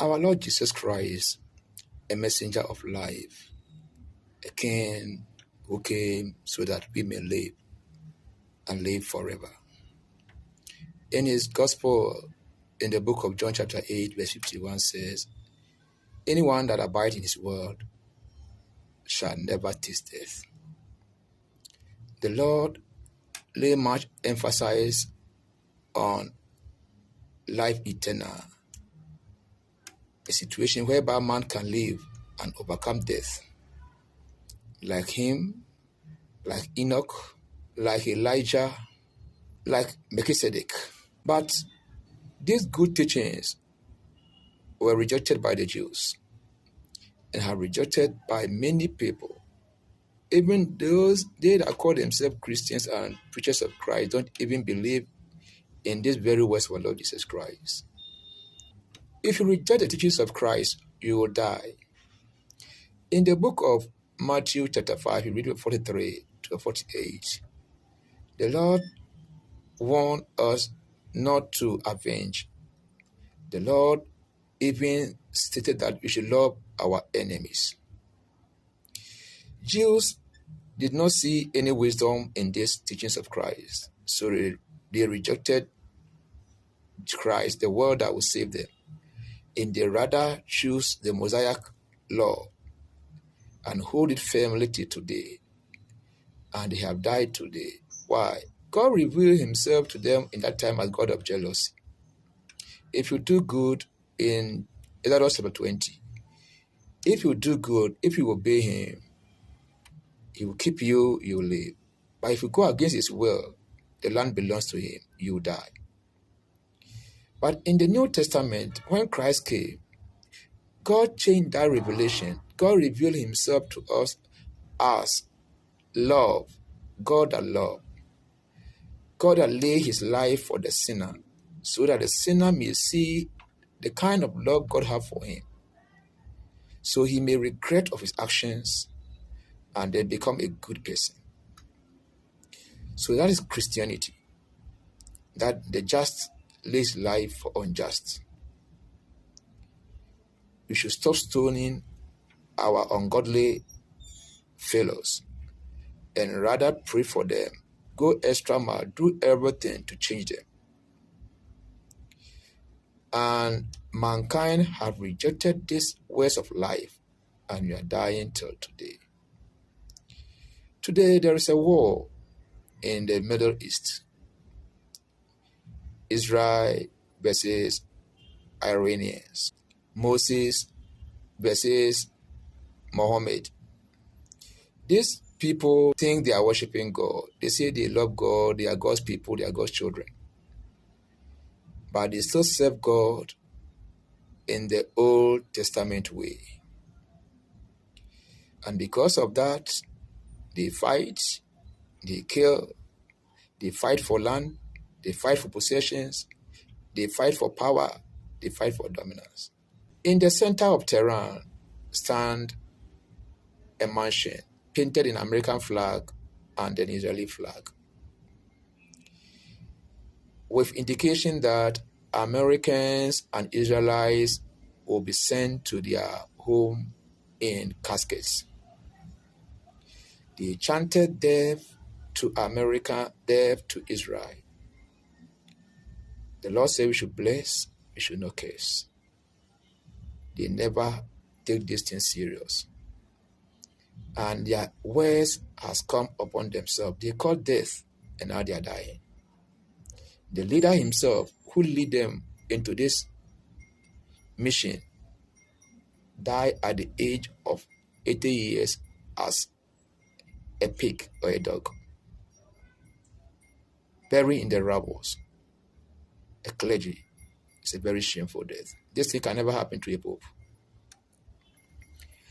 Our Lord Jesus Christ, a messenger of life, a king who came so that we may live and live forever. In his gospel, in the book of John chapter 8, verse 51 says, anyone that abides in his word shall never taste death. The Lord lay much emphasis on life eternal, a situation whereby man can live and overcome death. Like him, like Enoch, like Elijah, like Melchizedek. But these good teachings were rejected by the Jews and are rejected by many people. Even those they that call themselves Christians and preachers of Christ don't even believe in this very words of our Lord Jesus Christ. If you reject the teachings of Christ, you will die. In the book of Matthew chapter 5, you read 43 to 48, the Lord warned us not to avenge. The Lord even stated that we should love our enemies. Jews did not see any wisdom in these teachings of Christ, so they rejected Christ, the word that will save them, and they rather choose the Mosaic law and hold it firmly till today, and they have died today. Why? God revealed himself to them in that time as God of jealousy. If you do good in Exodus chapter 20, if you do good, if you obey him, he will keep you, you will live. But if you go against his will, the land belongs to him, you will die. But in the New Testament, when Christ came, God changed that revelation. God revealed himself to us as love, God that love. God that laid his life for the sinner, so that the sinner may see the kind of love God has for him. So he may regret of his actions and then become a good person. So that is Christianity. That the just lays life for unjust. We should stop stoning our ungodly fellows and rather pray for them. Go extra mile, do everything to change them. And mankind have rejected these ways of life, and we are dying till today. Today there is a war in the Middle East. Israel versus Iranians. Moses versus Muhammad. These people think they are worshiping God. They say they love God, they are God's people, they are God's children. But they still serve God in the Old Testament way. And because of that, they fight, they kill, they fight for land, they fight for possessions, they fight for power, they fight for dominance. In the center of Tehran stand a mansion painted in American flag and an Israeli flag, with indication that Americans and Israelites will be sent to their home in caskets. They chanted death to America, death to Israel. The Lord said we should bless, we should not curse. They never take these things serious. And their words has come upon themselves. They call death, and now they are dying. The leader himself, who lead them into this mission, died at the age of 80 years as a pig or a dog, buried in the rubble. A clergy. It's a very shameful death. This thing can never happen to a pope.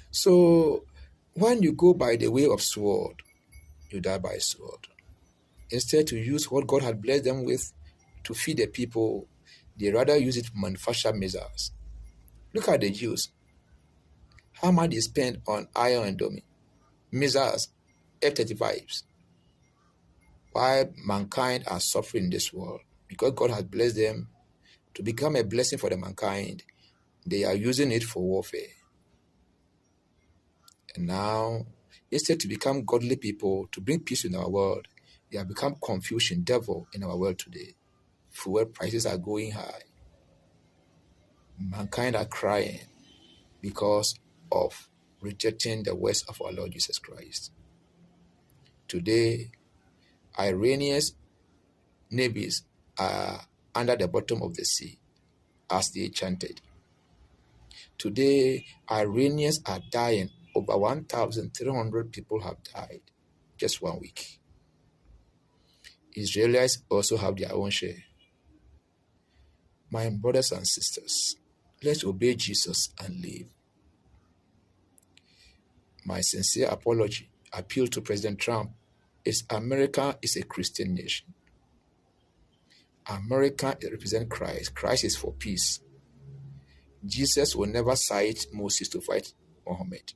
So when you go by the way of sword, you die by sword. Instead to use what God had blessed them with to feed the people, they rather use it to manufacture missiles. Look at the Jews. How much they spend on Iron Dome, missiles, F-35s. Why mankind are suffering in this world? Because God has blessed them to become a blessing for the mankind. They are using it for warfare. And now, instead to become godly people, to bring peace in our world, they have become confusion, devil in our world today. Fuel prices are going high. Mankind are crying because of rejecting the words of our Lord Jesus Christ. Today, Iranians' navies are under the bottom of the sea as they chanted. Today, Iranians are dying. Over 1,300 people have died just 1 week. Israelis also have their own share. My brothers and sisters, let's obey Jesus and live. My sincere appeal to President Trump is America is a Christian nation. America represents Christ. Christ is for peace. Jesus will never cite Moses to fight Muhammad.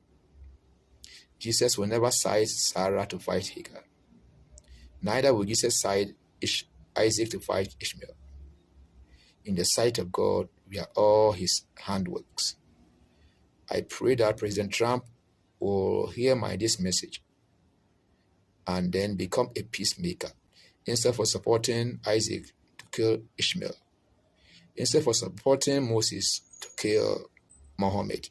Jesus will never cite Sarah to fight Hagar. Neither will Jesus cite Isaac to fight Ishmael. In the sight of God, we are all his handworks. I pray that President Trump will hear this message and then become a peacemaker. Instead of supporting Isaac to kill Ishmael, instead of supporting Moses to kill Muhammad.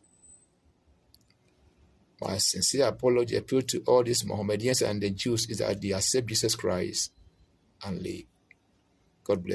My sincere appeal to all these Mohammedans and the Jews is that they accept Jesus Christ and live. God bless you.